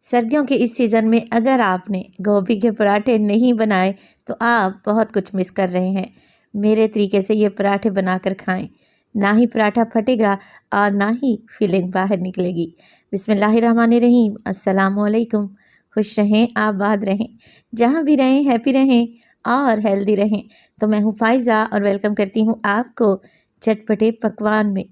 सर्दियों के इस सीज़न में अगर आपने गोभी के पराठे नहीं बनाए तो आप बहुत कुछ मिस कर रहे हैं। मेरे तरीके से ये पराठे बनाकर खाएं। ना ही पराठा फटेगा और ना ही फीलिंग बाहर निकलेगी। बिस्मिल्लाहिर्रहमानिर्रहीम। अस्सलाम वालेकुम। खुश रहें, आबाद रहें, जहाँ भी रहें हैप्पी रहें और हेल्दी रहें। तो मैं हूँ फ़ाइज़ा और वेलकम करती हूँ आपको चटपटे पकवान में।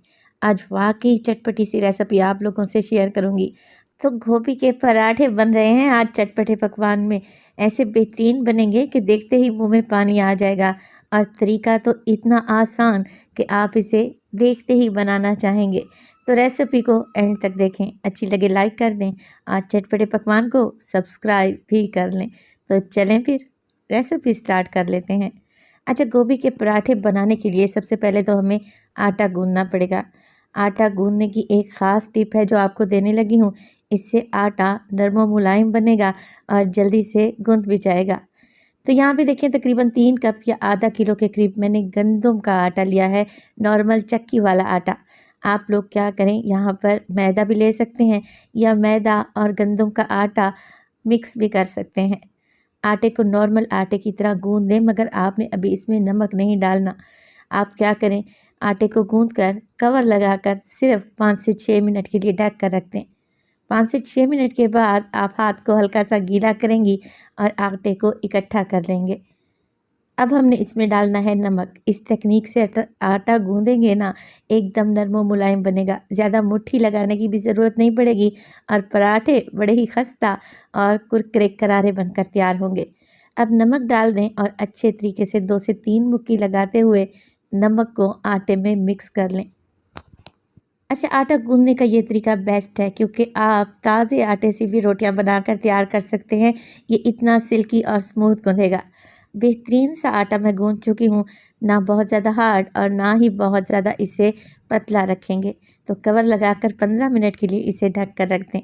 आज वाकई चटपटी सी रेसिपी आप लोगों से शेयर करूँगी। तो गोभी के पराठे बन रहे हैं आज चटपटे पकवान में। ऐसे बेहतरीन बनेंगे कि देखते ही मुंह में पानी आ जाएगा। और तरीका तो इतना आसान कि आप इसे देखते ही बनाना चाहेंगे। तो रेसिपी को एंड तक देखें, अच्छी लगे लाइक कर दें और चटपटे पकवान को सब्सक्राइब भी कर लें। तो चलें फिर रेसिपी स्टार्ट कर लेते हैं। अच्छा, गोभी के पराठे बनाने के लिए सबसे पहले तो हमें आटा गूंदना पड़ेगा। आटा गूंदने की एक ख़ास टिप है जो आपको देने लगी हूँ। इससे आटा नरम और मुलायम बनेगा और जल्दी से गूंद भी जाएगा। तो यहाँ पे देखिए तकरीबन 3 कप या आधा किलो के करीब मैंने गंदम का आटा लिया है, नॉर्मल चक्की वाला आटा। आप लोग क्या करें, यहाँ पर मैदा भी ले सकते हैं या मैदा और गंदम का आटा मिक्स भी कर सकते हैं। आटे को नॉर्मल आटे की तरह गूंद दें, मगर आपने अभी इसमें नमक नहीं डालना। आप क्या करें, आटे को गूंद कर कवर लगाकर सिर्फ 5 से 6 मिनट के लिए ढक कर रख दें। 5 से 6 मिनट के बाद आप हाथ को हल्का सा गीला करेंगी और आटे को इकट्ठा कर लेंगे। अब हमने इसमें डालना है नमक। इस तकनीक से आटा गूंदेंगे ना, एकदम नरम और मुलायम बनेगा। ज़्यादा मुट्ठी लगाने की भी ज़रूरत नहीं पड़ेगी और पराठे बड़े ही खस्ता और कुरकुरे करारे बनकर तैयार होंगे। अब नमक डाल दें और अच्छे तरीके से 2 से 3 मुक्की लगाते हुए नमक को आटे में मिक्स कर लें। अच्छा, आटा गूंदने का ये तरीका बेस्ट है क्योंकि आप ताज़े आटे से भी रोटियां बनाकर तैयार कर सकते हैं। ये इतना सिल्की और स्मूथ गूंदेगा। बेहतरीन सा आटा मैं गूंद चुकी हूँ, ना बहुत ज़्यादा हार्ड और ना ही बहुत ज़्यादा इसे पतला रखेंगे। तो कवर लगाकर 15 मिनट के लिए इसे ढक कर रख दें।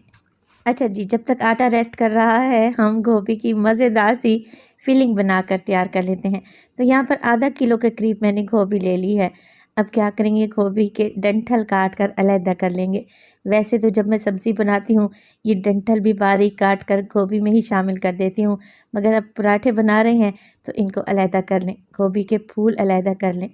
अच्छा जी, जब तक आटा रेस्ट कर रहा है हम गोभी की मज़ेदार सी फिलिंग बनाकर तैयार कर लेते हैं। तो यहाँ पर आधा किलो के करीब मैंने गोभी ले ली है। अब क्या करेंगे, गोभी के डंठल काट कर अलहदा कर लेंगे। वैसे तो जब मैं सब्ज़ी बनाती हूँ ये डंठल भी बारीक काट कर गोभी में ही शामिल कर देती हूँ, मगर अब पराठे बना रहे हैं तो इनको अलहदा कर लें। गोभी के फूल अलहदा कर लें।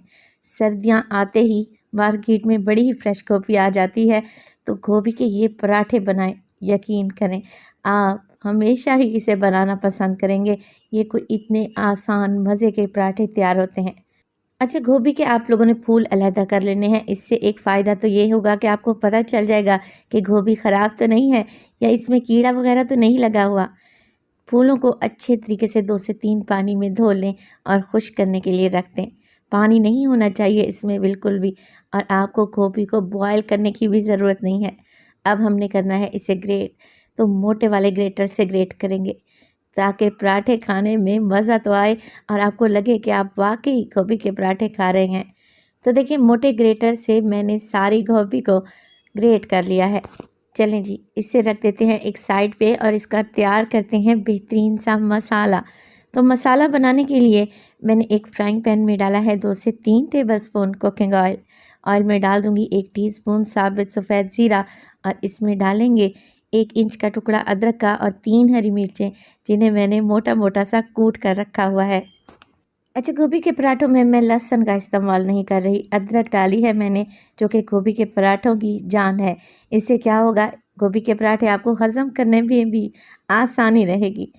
सर्दियाँ आते ही मार्केट में बड़ी ही फ्रेश गोभी आ जाती है, तो गोभी के ये पराठे बनाएं। यकीन करें आप हमेशा ही इसे बनाना पसंद करेंगे। ये कोई इतने आसान मज़े के पराठे तैयार होते हैं। अच्छा, गोभी के आप लोगों ने फूल अलहदा कर लेने हैं। इससे एक फ़ायदा तो ये होगा कि आपको पता चल जाएगा कि गोभी ख़राब तो नहीं है या इसमें कीड़ा वगैरह तो नहीं लगा हुआ। फूलों को अच्छे तरीके से 2 से 3 पानी में धो लें और खुश्क करने के लिए रख दें। पानी नहीं होना चाहिए इसमें बिल्कुल भी, और आपको गोभी को बॉयल करने की भी ज़रूरत नहीं है। अब हमने करना है इसे ग्रेट। तो मोटे वाले ग्रेटर से ग्रेट करेंगे ताकि पराठे खाने में मज़ा तो आए और आपको लगे कि आप वाकई गोभी के पराठे खा रहे हैं। तो देखिए, मोटे ग्रेटर से मैंने सारी गोभी को ग्रेट कर लिया है। चलें जी, इसे रख देते हैं एक साइड पे और इसका तैयार करते हैं बेहतरीन सा मसाला। तो मसाला बनाने के लिए मैंने एक फ्राइंग पैन में डाला है 2 से 3 टेबलस्पून कुकिंग ऑयल। ऑयल में डाल दूंगी 1 टीस्पून साबित सफ़ेद ज़ीरा और इसमें डालेंगे 1 इंच का टुकड़ा अदरक का और 3 हरी मिर्चें, जिन्हें मैंने मोटा मोटा सा कूट कर रखा हुआ है। अच्छा, गोभी के पराठों में मैं लहसुन का इस्तेमाल नहीं कर रही, अदरक डाली है मैंने, जो कि गोभी के पराठों की जान है। इससे क्या होगा, गोभी के पराठे आपको हज़म करने में भी आसानी रहेगी।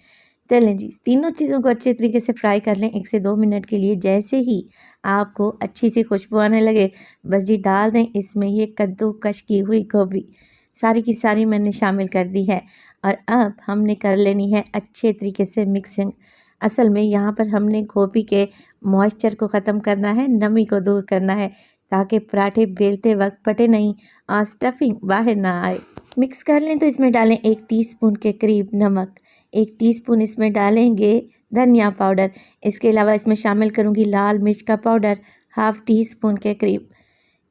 चलें जी, तीनों चीज़ों को अच्छे तरीके से फ्राई कर लें 1 से 2 मिनट के लिए। जैसे ही आपको अच्छी सी खुशबू आने लगे, बस जी डाल दें इसमें ये कद्दूकस की हुई गोभी। सारी की सारी मैंने शामिल कर दी है और अब हमने कर लेनी है अच्छे तरीके से मिक्सिंग। असल में यहाँ पर हमने गोभी के मॉइस्चर को ख़त्म करना है, नमी को दूर करना है, ताकि पराठे बेलते वक्त फटे नहीं और स्टफिंग बाहर ना आए। मिक्स कर लें तो इसमें डालें 1 टीस्पून के करीब नमक, 1 टीस्पून इसमें डालेंगे धनिया पाउडर। इसके अलावा इसमें शामिल करूँगी लाल मिर्च का पाउडर हाफ़ टी स्पून के करीब।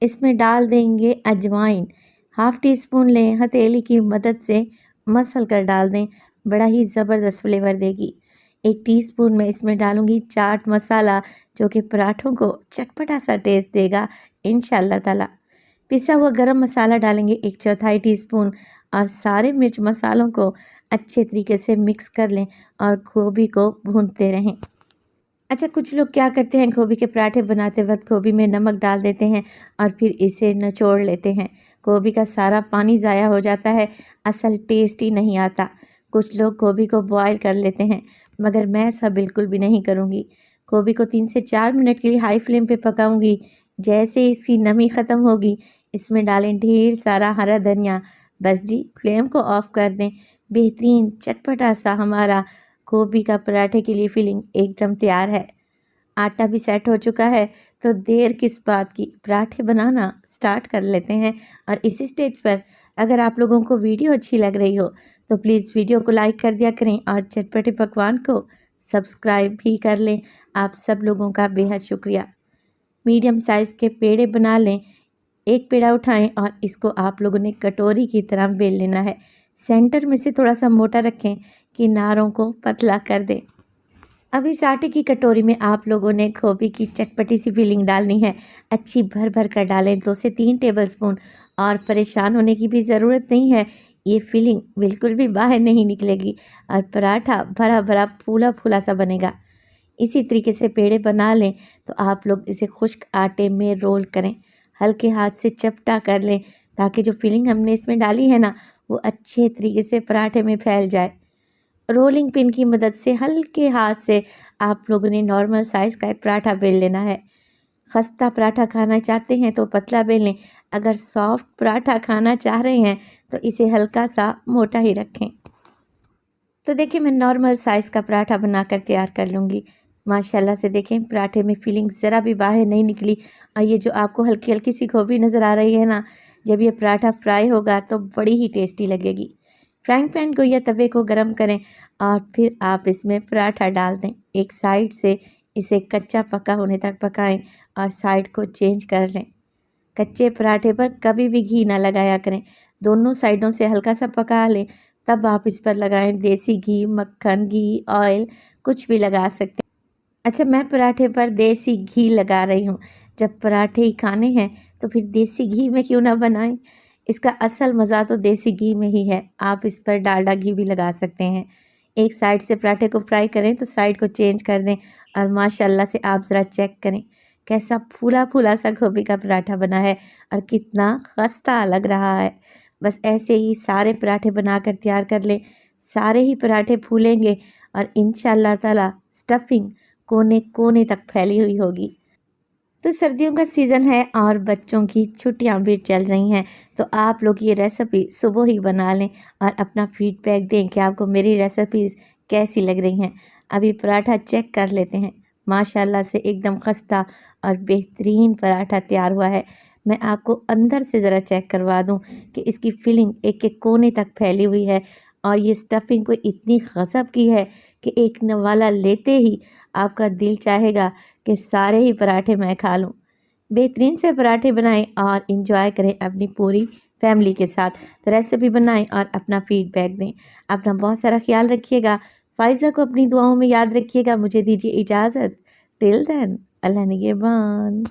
इसमें डाल देंगे अजवाइन, हाफ़ टी स्पून लें, हथेली की मदद से मसल कर डाल दें, बड़ा ही ज़बरदस्त फ्लेवर देगी। 1 टीस्पून मैं इसमें डालूँगी चाट मसाला, जो कि पराठों को चटपटा सा टेस्ट देगा इंशाअल्लाह ताला। पिसा हुआ गरम मसाला डालेंगे 1/4 टीस्पून और सारे मिर्च मसालों को अच्छे तरीके से मिक्स कर लें और गोभी को भूनते रहें। अच्छा, कुछ लोग क्या करते हैं, गोभी के पराठे बनाते वक्त गोभी में नमक डाल देते हैं और फिर इसे निचोड़ लेते हैं। गोभी का सारा पानी ज़ाया हो जाता है, असल टेस्ट ही नहीं आता। कुछ लोग गोभी को बॉयल कर लेते हैं, मगर मैं ऐसा बिल्कुल भी नहीं करूँगी। गोभी को 3 से 4 मिनट के लिए हाई फ्लेम पे पकाऊंगी। जैसे इसकी नमी ख़त्म होगी, इसमें डालें ढेर सारा हरा धनिया। बस जी, फ्लेम को ऑफ कर दें। बेहतरीन चटपटा सा हमारा गोभी का पराठे के लिए फिलिंग एकदम तैयार है। आटा भी सेट हो चुका है, तो देर किस बात की, पराठे बनाना स्टार्ट कर लेते हैं। और इसी स्टेज पर अगर आप लोगों को वीडियो अच्छी लग रही हो तो प्लीज़ वीडियो को लाइक कर दिया करें और चटपटे पकवान को सब्सक्राइब भी कर लें। आप सब लोगों का बेहद शुक्रिया। मीडियम साइज़ के पेड़े बना लें। एक पेड़ा उठाएं और इसको आप लोगों ने कटोरी की तरह बेल लेना है। सेंटर में से थोड़ा सा मोटा रखें, किनारों को पतला कर दें। अब इस आटे की कटोरी में आप लोगों ने गोभी की चटपटी सी फिलिंग डालनी है। अच्छी भर भर कर डालें, 2 से 3 टेबलस्पून। और परेशान होने की भी ज़रूरत नहीं है, ये फिलिंग बिल्कुल भी बाहर नहीं निकलेगी और पराठा भरा भरा फूला फूला सा बनेगा। इसी तरीके से पेड़े बना लें तो आप लोग इसे खुश्क आटे में रोल करें। हल्के हाथ से चपटा कर लें ताकि जो फिलिंग हमने इसमें डाली है ना, वो अच्छे तरीके से पराठे में फैल जाए। रोलिंग पिन की मदद से हल्के हाथ से आप लोगों ने नॉर्मल साइज़ का एक पराठा बेल लेना है। खस्ता पराठा खाना चाहते हैं तो पतला बेलें, अगर सॉफ्ट पराठा खाना चाह रहे हैं तो इसे हल्का सा मोटा ही रखें। तो देखिए, मैं नॉर्मल साइज़ का पराठा बनाकर तैयार कर लूँगी। माशाल्लाह से देखें, पराठे में फिलिंग ज़रा भी बाहर नहीं निकली। और ये जो आपको हल्की हल्की सी गोभी नज़र आ रही है ना, जब ये पराठा फ्राई होगा तो बड़ी ही टेस्टी लगेगी। फ्राइंग पैन को या तवे को गरम करें और फिर आप इसमें पराठा डाल दें। एक साइड से इसे कच्चा पका होने तक पकाएं और साइड को चेंज कर लें। कच्चे पराठे पर कभी भी घी ना लगाया करें, दोनों साइडों से हल्का सा पका लें, तब आप इस पर लगाएं देसी घी, मक्खन, घी, ऑयल, कुछ भी लगा सकते हैं। अच्छा, मैं पराठे पर देसी घी लगा रही हूँ। जब पराठे ही खाने हैं तो फिर देसी घी में क्यों ना बनाएं। इसका असल मज़ा तो देसी घी में ही है। आप इस पर डालडा घी भी लगा सकते हैं। एक साइड से पराठे को फ्राई करें तो साइड को चेंज कर दें और माशाल्लाह से आप ज़रा चेक करें कैसा फूला फूला सा गोभी का पराठा बना है और कितना खस्ता लग रहा है। बस ऐसे ही सारे पराठे बनाकर तैयार कर लें। सारे ही पराठे फूलेंगे और इंशाअल्लाह ताला स्टफिंग कोने कोने तक फैली हुई होगी। तो सर्दियों का सीज़न है और बच्चों की छुट्टियां भी चल रही हैं, तो आप लोग ये रेसिपी सुबह ही बना लें और अपना फीडबैक दें कि आपको मेरी रेसिपीज़ कैसी लग रही हैं। अभी पराठा चेक कर लेते हैं। माशाल्लाह से एकदम खस्ता और बेहतरीन पराठा तैयार हुआ है। मैं आपको अंदर से ज़रा चेक करवा दूं कि इसकी फिलिंग एक एक कोने तक फैली हुई है और ये स्टफिंग को इतनी गज़ब की है कि एक नवाला लेते ही आपका दिल चाहेगा कि सारे ही पराठे मैं खा लूँ। बेहतरीन से पराठे बनाएं और इंजॉय करें अपनी पूरी फैमिली के साथ। तो रेसिपी बनाएं और अपना फीडबैक दें। अपना बहुत सारा ख्याल रखिएगा। फ़ाइज़ा को अपनी दुआओं में याद रखिएगा। मुझे दीजिए इजाज़त। टिल देन, अल्लाह निगहबान।